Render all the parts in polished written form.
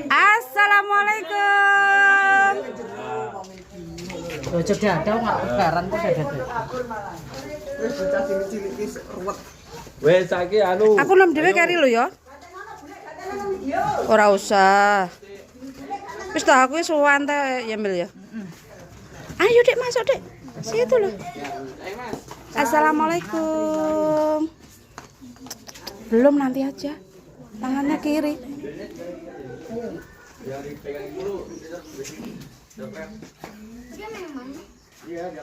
Assalamualaikum. Ojo dada nggak lebaran kok dada. Wes saiki anu. Aku nem dhewe kari lho ya. Ora usah. Wis dah aku wis suwan teh ya Mil ya. Ayo Dek masuk Dek. Situ loh. Assalamualaikum. Belum, nanti aja. Tangannya kiri.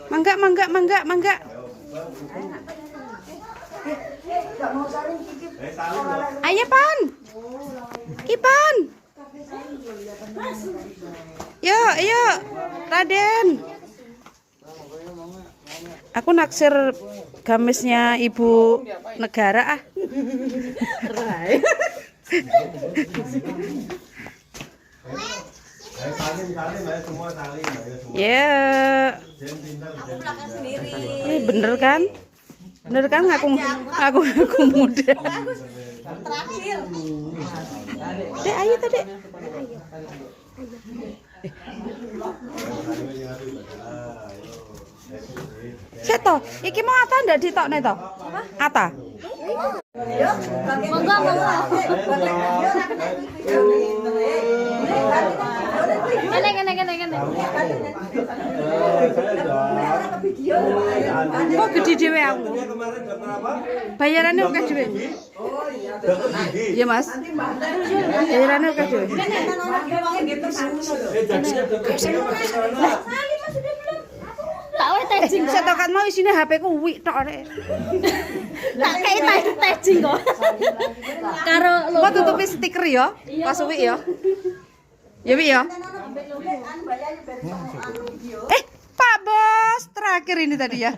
Mangga, mangga, mangga, mangga. Ayo Pan. Kipan. Yuk, yuk. Raden. Aku naksir gamisnya Ibu Negara ah. Ya. Ini bener kan? Bener kan aku muda. Dek, ayo tadi. Seto, iki mau ata ndak ditokne to? Ata. Monggo, monggo. Kene. Kok gede dhewe aku? Bayarannya oke dhewe. Iya, Mas. Bayarannya oke dhewe. Tak wae tejing. Setokan mau isine HP ku wik tok rek. Tak kei tejing kok. Karo Kok tutupi stiker ya? Pas wik ya. Ya wik ya. Pak Bos, terakhir ini tadi ya.